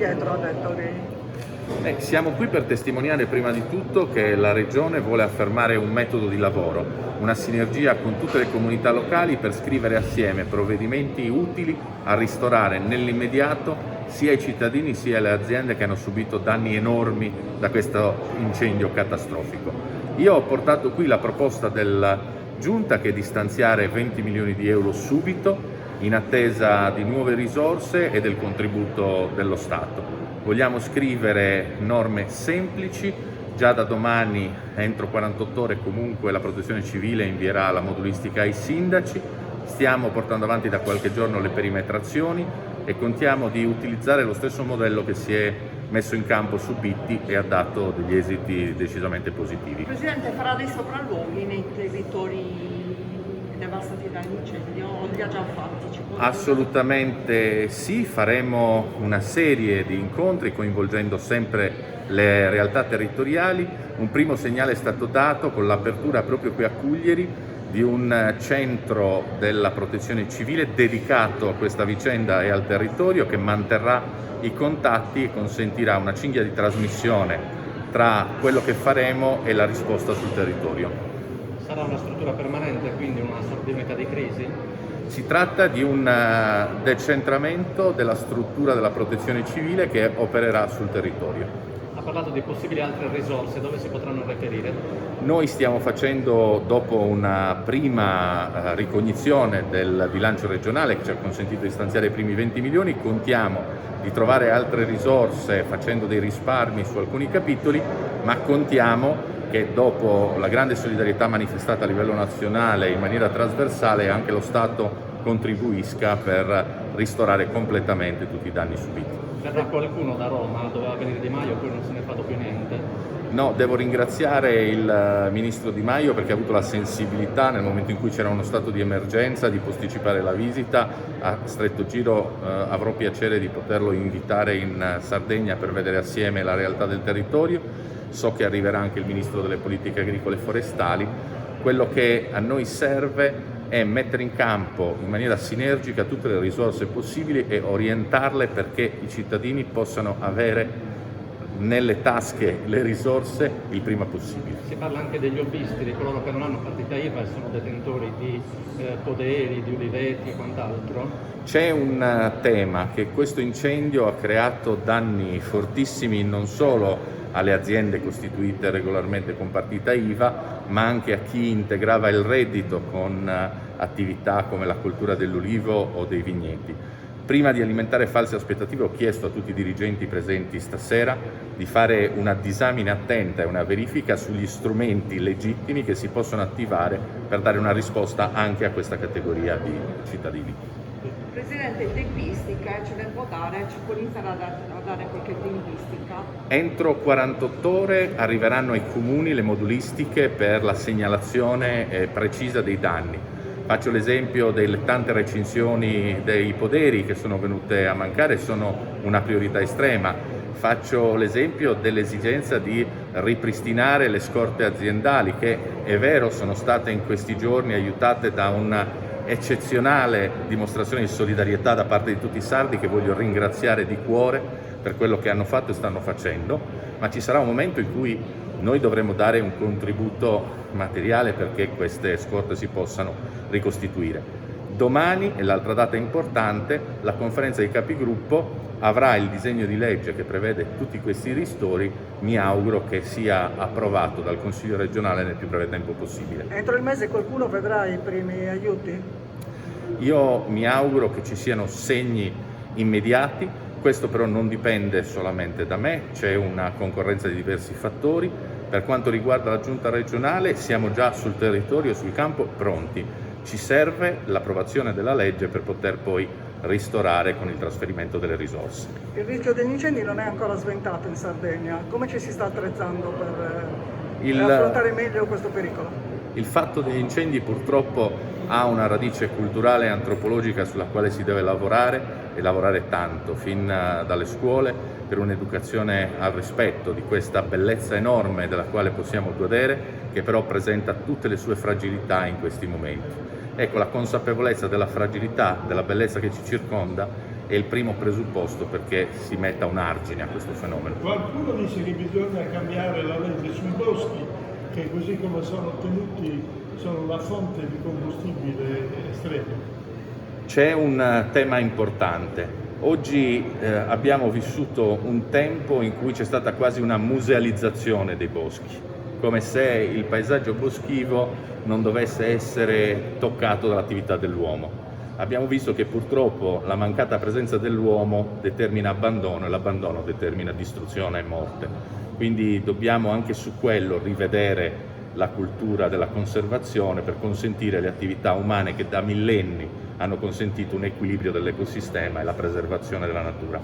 dietro, ha detto lei? Siamo qui per testimoniare prima di tutto che la Regione vuole affermare un metodo di lavoro, una sinergia con tutte le comunità locali per scrivere assieme provvedimenti utili a ristorare nell'immediato sia i cittadini sia le aziende che hanno subito danni enormi da questo incendio catastrofico. Io ho portato qui la proposta della Giunta, che è di stanziare 20 milioni di euro subito in attesa di nuove risorse e del contributo dello Stato. Vogliamo scrivere norme semplici. Già da domani, entro 48 ore, comunque la Protezione Civile invierà la modulistica ai sindaci. Stiamo portando avanti da qualche giorno le perimetrazioni e contiamo di utilizzare lo stesso modello che si è messo in campo su Bitti e ha dato degli esiti decisamente positivi. Il Presidente farà dei sopralluoghi nei territori devastati dall'incendio o li ha già fatti? Assolutamente sì, faremo una serie di incontri coinvolgendo sempre le realtà territoriali. Un primo segnale è stato dato con l'apertura proprio qui a Cuglieri di un centro della Protezione Civile dedicato a questa vicenda e al territorio, che manterrà i contatti e consentirà una cinghia di trasmissione tra quello che faremo e la risposta sul territorio. Sarà una struttura permanente, quindi una sorta di unità di crisi? Si tratta di un decentramento della struttura della Protezione Civile che opererà sul territorio. Ha parlato di possibili altre risorse, dove si potranno reperire? Noi stiamo facendo, dopo una prima ricognizione del bilancio regionale che ci ha consentito di stanziare i primi 20 milioni, contiamo di trovare altre risorse facendo dei risparmi su alcuni capitoli, ma contiamo che dopo la grande solidarietà manifestata a livello nazionale in maniera trasversale anche lo Stato contribuisca per ristorare completamente tutti i danni subiti. Verrà qualcuno da Roma? Doveva venire Di Maio, poi non se ne è fatto più niente. No, devo ringraziare il Ministro Di Maio perché ha avuto la sensibilità, nel momento in cui c'era uno stato di emergenza, di posticipare la visita. A stretto giro avrò piacere di poterlo invitare in Sardegna per vedere assieme la realtà del territorio. So che arriverà anche il Ministro delle Politiche Agricole e Forestali. Quello che a noi serve è mettere in campo in maniera sinergica tutte le risorse possibili e orientarle perché i cittadini possano avere nelle tasche le risorse il prima possibile. Si parla anche degli hobbisti, di coloro che non hanno partita IVA e sono detentori di poderi, di uliveti e quant'altro. C'è un tema che questo incendio ha creato danni fortissimi non solo alle aziende costituite regolarmente con partita IVA, ma anche a chi integrava il reddito con attività come la coltura dell'olivo o dei vigneti. Prima di alimentare false aspettative ho chiesto a tutti i dirigenti presenti stasera di fare una disamina attenta e una verifica sugli strumenti legittimi che si possono attivare per dare una risposta anche a questa categoria di cittadini. Presidente, tempistica ce ne può dare? Ci può iniziare a dare qualche tempistica? Entro 48 ore arriveranno ai comuni le modulistiche per la segnalazione precisa dei danni. Faccio l'esempio delle tante recinzioni dei poderi che sono venute a mancare, sono una priorità estrema. Faccio l'esempio dell'esigenza di ripristinare le scorte aziendali che, è vero, sono state in questi giorni aiutate da una eccezionale dimostrazione di solidarietà da parte di tutti i sardi, che voglio ringraziare di cuore per quello che hanno fatto e stanno facendo, ma ci sarà un momento in cui noi dovremo dare un contributo materiale perché queste scorte si possano ricostituire. Domani, e l'altra data importante, la conferenza dei capigruppo avrà il disegno di legge che prevede tutti questi ristori. Mi auguro che sia approvato dal Consiglio regionale nel più breve tempo possibile. Entro il mese qualcuno vedrà i primi aiuti? Io mi auguro che ci siano segni immediati. Questo però non dipende solamente da me, c'è una concorrenza di diversi fattori. Per quanto riguarda la Giunta regionale, siamo già sul territorio e sul campo pronti. Ci serve l'approvazione della legge per poter poi ristorare con il trasferimento delle risorse. Il rischio degli incendi non è ancora sventato in Sardegna. Come ci si sta attrezzando per affrontare meglio questo pericolo? Il fatto degli incendi purtroppo ha una radice culturale e antropologica sulla quale si deve lavorare e lavorare tanto, fin dalle scuole, per un'educazione al rispetto di questa bellezza enorme della quale possiamo godere, che però presenta tutte le sue fragilità in questi momenti. Ecco, la consapevolezza della fragilità, della bellezza che ci circonda è il primo presupposto perché si metta un argine a questo fenomeno. Qualcuno dice che bisogna cambiare la legge sui boschi, che così come sono tenuti sono una fonte di combustibile estremo. C'è un tema importante. Oggi abbiamo vissuto un tempo in cui c'è stata quasi una musealizzazione dei boschi, come se il paesaggio boschivo non dovesse essere toccato dall'attività dell'uomo. Abbiamo visto che purtroppo la mancata presenza dell'uomo determina abbandono e l'abbandono determina distruzione e morte. Quindi dobbiamo anche su quello rivedere la cultura della conservazione per consentire le attività umane che da millenni hanno consentito un equilibrio dell'ecosistema e la preservazione della natura.